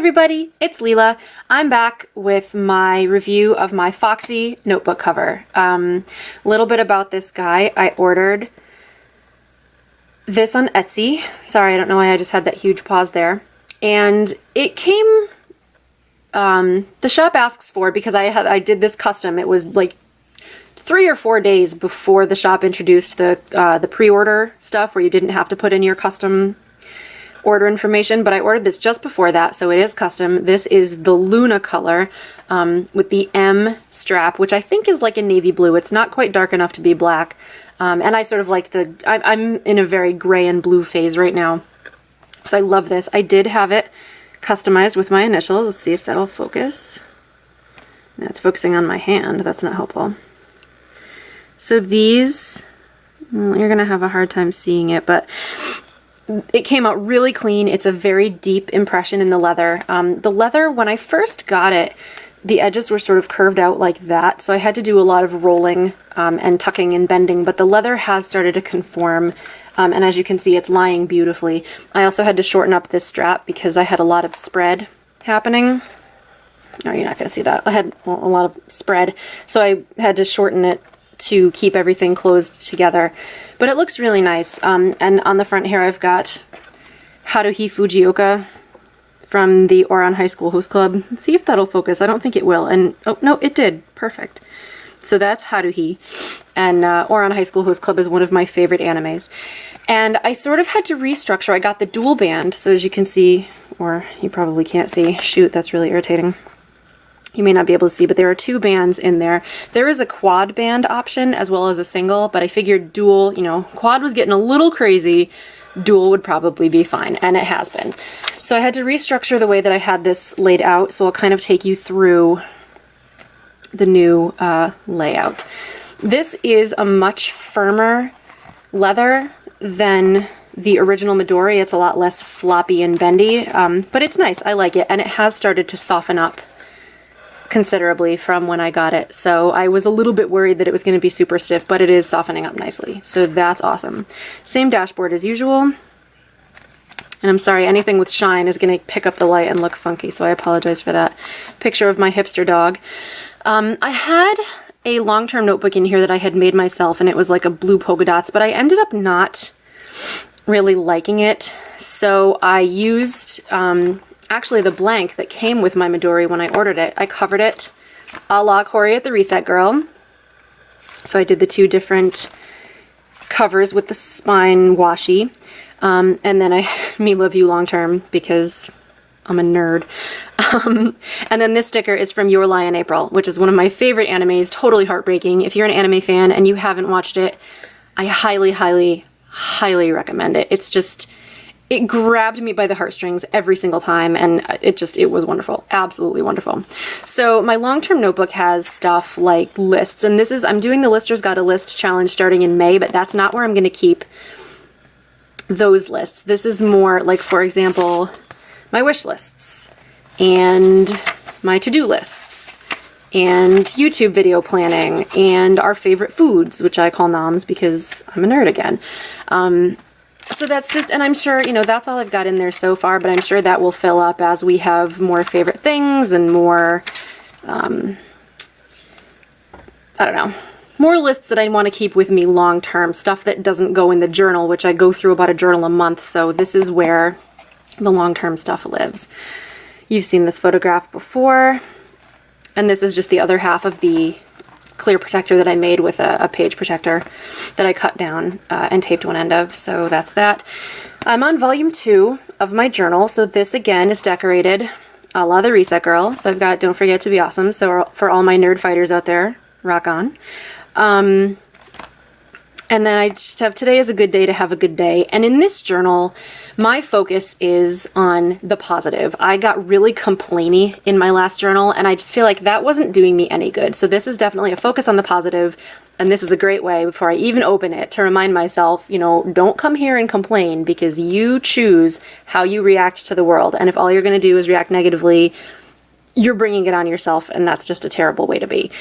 everybody, it's Leela. I'm back with my review of my Foxy notebook cover. A little bit about this guy. I ordered this on Etsy. Sorry, I don't know why I just had that huge pause there. And it came, the shop asks for, because I did this custom, it was like 3 or 4 days before the shop introduced the pre-order stuff where you didn't have to put in your custom order information, but I ordered this just before that, so it is custom. This is the Luna color with the M strap, which I think is like a navy blue. It's not quite dark enough to be black. And I sort of liked I'm in a very gray and blue phase right now. So I love this. I did have it customized with my initials. Let's see if that'll focus. Now it's focusing on my hand. That's not helpful. So these, well, you're gonna have a hard time seeing it, but it came out really clean. It's a very deep impression in the leather. The leather, when I first got it, the edges were sort of curved out like that, so I had to do a lot of rolling and tucking and bending, but the leather has started to conform, and as you can see, it's lying beautifully. I also had to shorten up this strap because I had a lot of spread happening. No, you're not going to see that. I had a lot of spread, so I had to shorten it to keep everything closed together. But it looks really nice. And on the front here I've got Haruhi Fujioka from the Ouran High School Host Club. Let's see if that'll focus. I don't think it will. And oh no, it did. Perfect. So that's Haruhi. And Ouran High School Host Club is one of my favorite animes. And I sort of had to restructure. I got the dual band, so as you can see, or you probably can't see. Shoot, that's really irritating. You may not be able to see, but there are 2 bands in there. There is a quad band option as well as a single, but I figured dual, you know, quad was getting a little crazy. Dual would probably be fine, and it has been. So I had to restructure the way that I had this laid out, so I'll kind of take you through the new layout. This is a much firmer leather than the original Midori. It's a lot less floppy and bendy, but it's nice. I like it, and it has started to soften up considerably from when I got it. So I was a little bit worried that it was going to be super stiff, but it is softening up nicely. So that's awesome. Same dashboard as usual. And I'm sorry, anything with shine is going to pick up the light and look funky, so I apologize for that. Picture of my hipster dog. I had a long-term notebook in here that I had made myself, and it was like a blue polka dots, but I ended up not really liking it. So I used actually the blank that came with my Midori when I ordered it. I covered it a la Corey at the Reset Girl. So I did the 2 different covers with the spine washi. And then Me Love You Long Term because I'm a nerd. And then this sticker is from Your Lie in April, which is one of my favorite animes, totally heartbreaking. If you're an anime fan and you haven't watched it, I highly, highly, highly recommend it. It's just, it grabbed me by the heartstrings every single time, and it was wonderful. Absolutely wonderful. So my long-term notebook has stuff like lists, and I'm doing the Lister's Got a List challenge starting in May, but that's not where I'm going to keep those lists. This is more like, for example, my wish lists, and my to-do lists, and YouTube video planning, and our favorite foods, which I call noms because I'm a nerd again. So that's just, and I'm sure, you know, that's all I've got in there so far, but I'm sure that will fill up as we have more favorite things and more, I don't know, more lists that I want to keep with me long term, stuff that doesn't go in the journal, which I go through about a journal a month, so this is where the long term stuff lives. You've seen this photograph before, and this is just the other half of the clear protector that I made with a page protector that I cut down and taped one end of, so that's that. I'm on volume 2 of my journal, so this again is decorated a la the Reset Girl, so I've got Don't Forget to Be Awesome, so for all my nerd fighters out there, rock on. And then I just have, today is a good day to have a good day. And in this journal, my focus is on the positive. I got really complainy in my last journal, and I just feel like that wasn't doing me any good. So this is definitely a focus on the positive, and this is a great way, before I even open it, to remind myself, you know, don't come here and complain, because you choose how you react to the world. And if all you're going to do is react negatively, you're bringing it on yourself, and that's just a terrible way to be.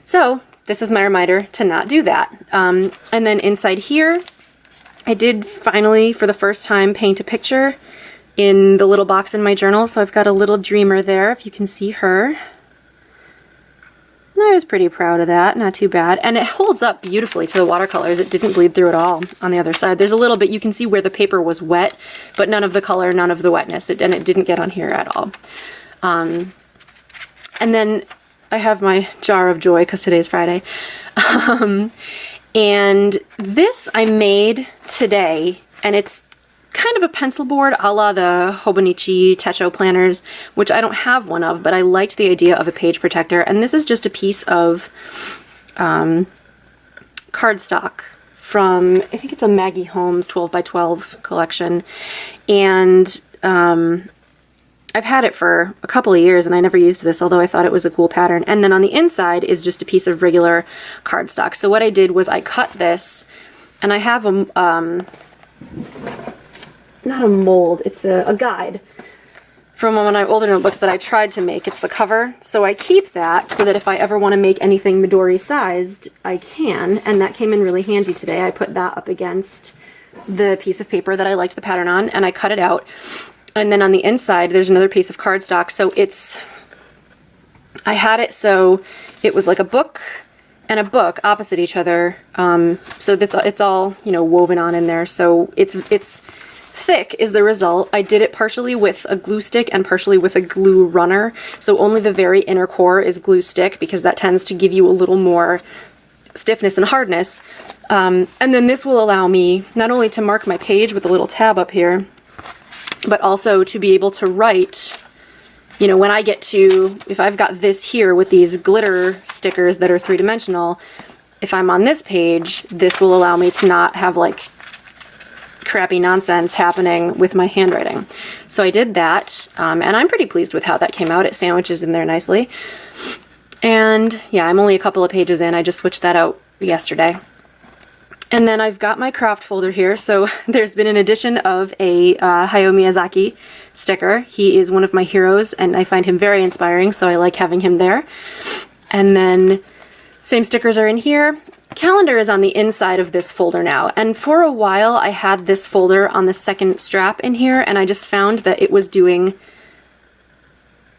So this is my reminder to not do that. And then inside here, I did finally, for the first time, paint a picture in the little box in my journal. So I've got a little dreamer there, if you can see her. And I was pretty proud of that, not too bad. And it holds up beautifully to the watercolors. It didn't bleed through at all on the other side. There's a little bit, you can see where the paper was wet, but none of the color, none of the wetness, and it didn't get on here at all. And then I have my jar of joy, because today's Friday. And this I made today, and it's kind of a pencil board a la the Hobonichi Techo planners, which I don't have one of, but I liked the idea of a page protector. And this is just a piece of cardstock from, I think it's a Maggie Holmes 12 by 12 collection. And I've had it for a couple of years and I never used this, although I thought it was a cool pattern. And then on the inside is just a piece of regular cardstock. So what I did was I cut this, and I have a not a mold, it's a guide from one of my older notebooks that I tried to make. It's the cover, so I keep that so that if I ever want to make anything Midori sized, I can, and that came in really handy today. I put that up against the piece of paper that I liked the pattern on, and I cut it out. And then on the inside, there's another piece of cardstock, so I had it so it was like a book and a book opposite each other, so it's all, you know, woven on in there, so it's thick is the result. I did it partially with a glue stick and partially with a glue runner, so only the very inner core is glue stick because that tends to give you a little more stiffness and hardness. And then this will allow me not only to mark my page with a little tab up here, but also to be able to write, you know, when I get to, if I've got this here with these glitter stickers that are three-dimensional, if I'm on this page, this will allow me to not have like crappy nonsense happening with my handwriting. So I did that, and I'm pretty pleased with how that came out. It sandwiches in there nicely. And yeah, I'm only a couple of pages in. I just switched that out yesterday. And then I've got my craft folder here. So there's been an addition of a Hayao Miyazaki sticker. He is one of my heroes, and I find him very inspiring, so I like having him there. And then same stickers are in here. Calendar is on the inside of this folder now, and for a while I had this folder on the second strap in here, and I just found that it was doing,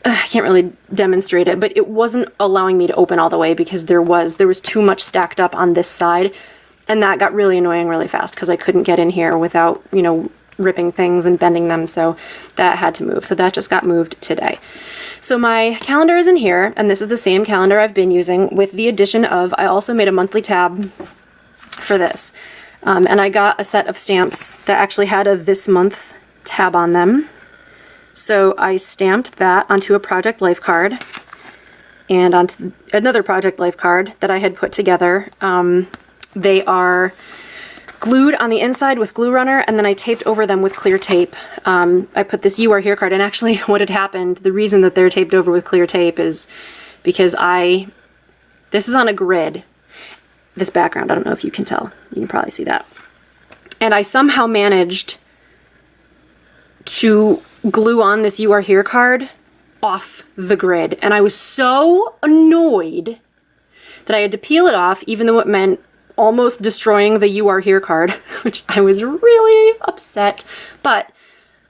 I can't really demonstrate it, but it wasn't allowing me to open all the way because there was too much stacked up on this side, and that got really annoying really fast because I couldn't get in here without, you know, ripping things and bending them, so that had to move. So that just got moved today. So my calendar is in here, and this is the same calendar I've been using with the addition of, I also made a monthly tab for this. And I got a set of stamps that actually had a this month tab on them. So I stamped that onto a Project Life card and onto another Project Life card that I had put together. They are glued on the inside with glue runner, and then I taped over them with clear tape. I put this You Are Here card, and actually what had happened, the reason that they're taped over with clear tape is because this is on a grid, this background, I don't know if you can tell, you can probably see that. And I somehow managed to glue on this You Are Here card off the grid, and I was so annoyed that I had to peel it off, even though it meant almost destroying the You Are Here card, which I was really upset, but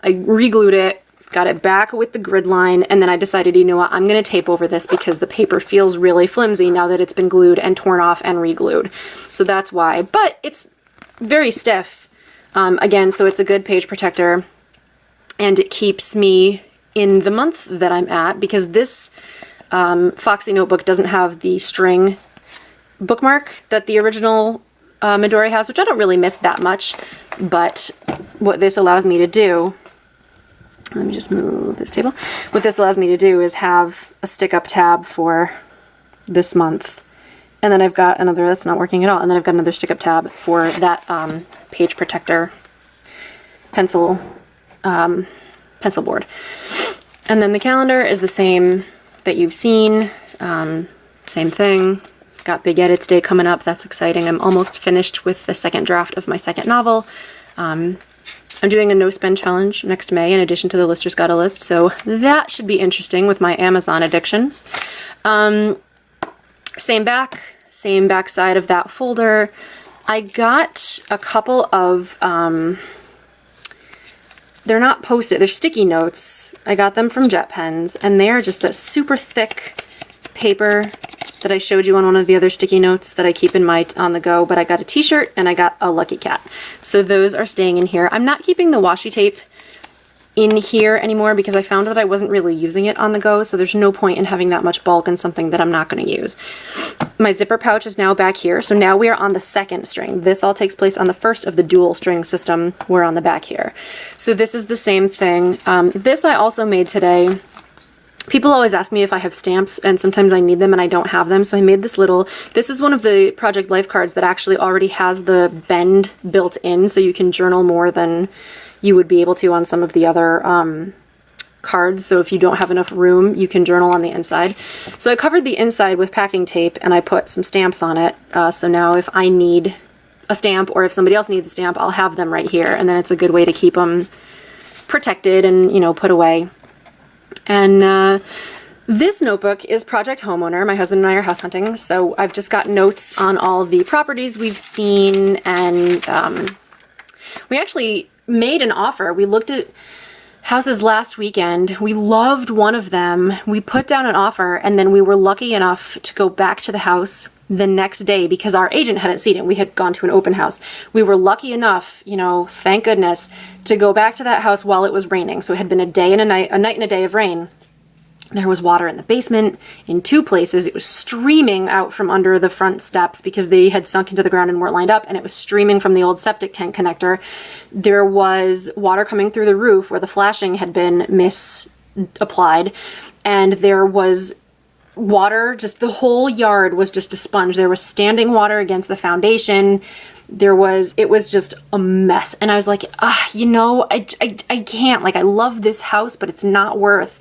I re-glued it, got it back with the grid line, and then I decided, you know what, I'm going to tape over this because the paper feels really flimsy now that it's been glued and torn off and re-glued. So that's why, but it's very stiff, again, so it's a good page protector, and it keeps me in the month that I'm at, because this Foxy notebook doesn't have the string bookmark that the original Midori has, which I don't really miss that much, but what this allows me to do, let me just move this table, what this allows me to do is have a stick-up tab for this month, and then I've got another, that's not working at all, and then I've got another stick-up tab for that page protector pencil board. And then the calendar is the same that you've seen, same thing. Got Big Edits Day coming up. That's exciting. I'm almost finished with the second draft of my second novel. I'm doing a no-spend challenge next May in addition to the Lister's Got a List, so that should be interesting with my Amazon addiction. Same back side of that folder. I got a couple of they're not Post-it, they're sticky notes. I got them from Jet Pens, and they are just that super thick paper that I showed you on one of the other sticky notes that I keep in my on the go, but I got a t-shirt and I got a Lucky Cat. So those are staying in here. I'm not keeping the washi tape in here anymore because I found that I wasn't really using it on the go, so there's no point in having that much bulk in something that I'm not going to use. My zipper pouch is now back here, so now we are on the second string. This all takes place on the first of the dual string system. We're on the back here. So this is the same thing. This I also made today. People always ask me if I have stamps, and sometimes I need them and I don't have them, so I made this little, this is one of the Project Life cards that actually already has the bend built in, so you can journal more than you would be able to on some of the other cards. So if you don't have enough room, you can journal on the inside. So I covered the inside with packing tape and I put some stamps on it. So now if I need a stamp or if somebody else needs a stamp, I'll have them right here. And then it's a good way to keep them protected and, you know, put away. And this notebook is Project Homeowner. My husband and I are house hunting. So I've just got notes on all the properties we've seen, and we actually made an offer. We looked at houses last weekend. We loved one of them. We put down an offer, and then we were lucky enough to go back to the house the next day because our agent hadn't seen it. We had gone to an open house. We were lucky enough, you know, thank goodness, to go back to that house while it was raining. So it had been a night and a day of rain. There was water in the basement in 2 places. It was streaming out from under the front steps because they had sunk into the ground and weren't lined up, and it was streaming from the old septic tank connector. There was water coming through the roof where the flashing had been misapplied, and there was water, just the whole yard was just a sponge. There was standing water against the foundation. It was just a mess. And I was like, you know, I can't, like, I love this house, but it's not worth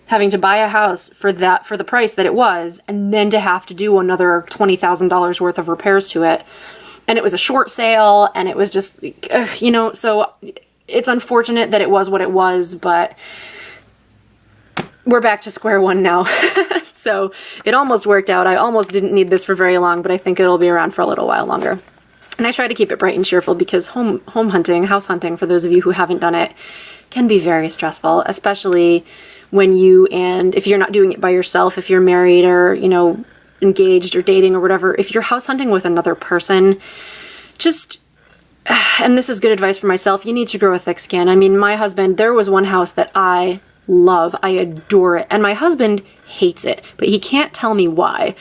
having to buy a house for the price that it was, and then to have to do another $20,000 worth of repairs to it. And it was a short sale, and it was just, you know, so it's unfortunate that it was what it was, but we're back to square one now. So it almost worked out. I almost didn't need this for very long, but I think it'll be around for a little while longer. And I try to keep it bright and cheerful because home hunting, house hunting, for those of you who haven't done it, can be very stressful, especially when if you're not doing it by yourself, if you're married or, you know, engaged or dating or whatever, if you're house hunting with another person, and this is good advice for myself, you need to grow a thick skin. I mean, my husband, there was one house that I love, I adore it, and my husband hates it, but he can't tell me why.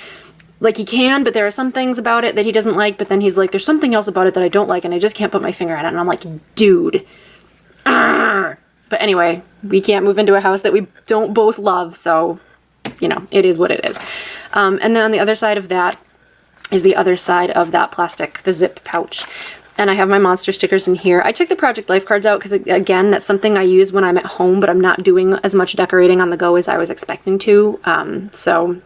Like, he can, but there are some things about it that he doesn't like, but then he's like, there's something else about it that I don't like, and I just can't put my finger on it, and I'm like, dude. Argh. But anyway, we can't move into a house that we don't both love, so, you know, it is what it is. And then on the other side of that is the other side of that plastic, the zip pouch. And I have my monster stickers in here. I took the Project Life cards out because, again, that's something I use when I'm at home, but I'm not doing as much decorating on the go as I was expecting to. So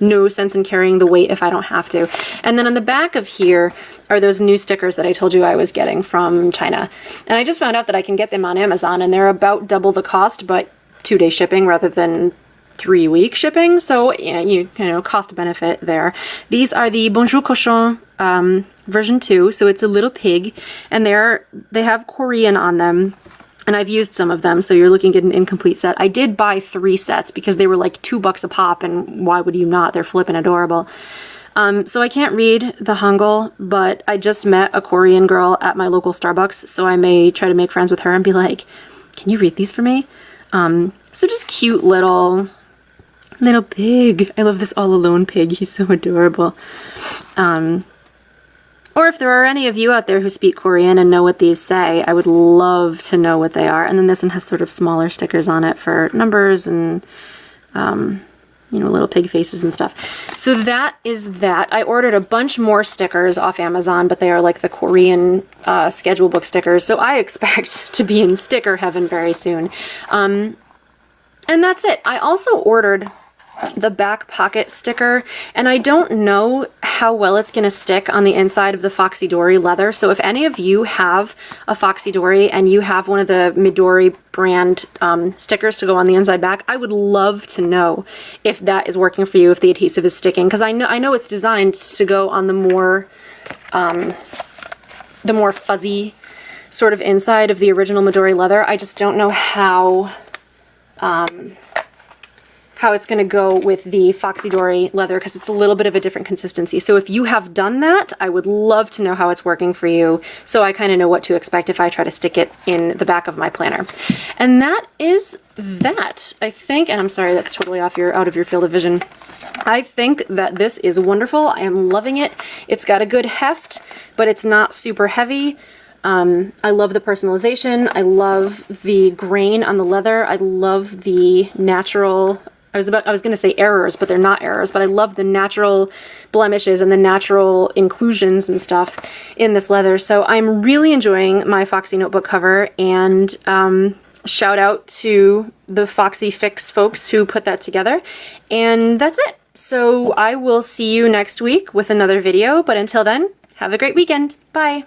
no sense in carrying the weight if I don't have to. And then on the back of here are those new stickers that I told you I was getting from China. And I just found out that I can get them on Amazon, and they're about double the cost, but 2-day shipping rather than 3-week shipping. So yeah, you know, cost benefit there. These are the Bonjour Cochon version 2. So it's a little pig, and they have Korean on them. And I've used some of them, so you're looking at an incomplete set. I did buy 3 sets because they were like $2 a pop, and why would you not? They're flippin' adorable. So I can't read the Hangul, but I just met a Korean girl at my local Starbucks, so I may try to make friends with her and be like, can you read these for me? So just cute little pig. I love this all alone pig. He's so adorable. Or if there are any of you out there who speak Korean and know what these say, I would love to know what they are. And then this one has sort of smaller stickers on it for numbers and, you know, little pig faces and stuff. So that is that. I ordered a bunch more stickers off Amazon, but they are like the Korean schedule book stickers. So I expect to be in sticker heaven very soon. And that's it. I also ordered the back pocket sticker, and I don't know how well it's going to stick on the inside of the Foxy Dory leather. So if any of you have a Foxy Dory and you have one of the Midori brand stickers to go on the inside back, I would love to know if that is working for you, if the adhesive is sticking, because I know it's designed to go on the more fuzzy sort of inside of the original Midori leather. I just don't know how it's going to go with the Foxy Dori leather because it's a little bit of a different consistency. So if you have done that, I would love to know how it's working for you so I kind of know what to expect if I try to stick it in the back of my planner. And that is that, I think, and I'm sorry, that's totally out of your field of vision. I think that this is wonderful. I am loving it. It's got a good heft, but it's not super heavy. I love the personalization. I love the grain on the leather. I love the natural, I was going to say errors, but they're not errors, but I love the natural blemishes and the natural inclusions and stuff in this leather. So I'm really enjoying my Foxy notebook cover, and shout out to the Foxy Fix folks who put that together. And that's it. So I will see you next week with another video, but until then, have a great weekend. Bye.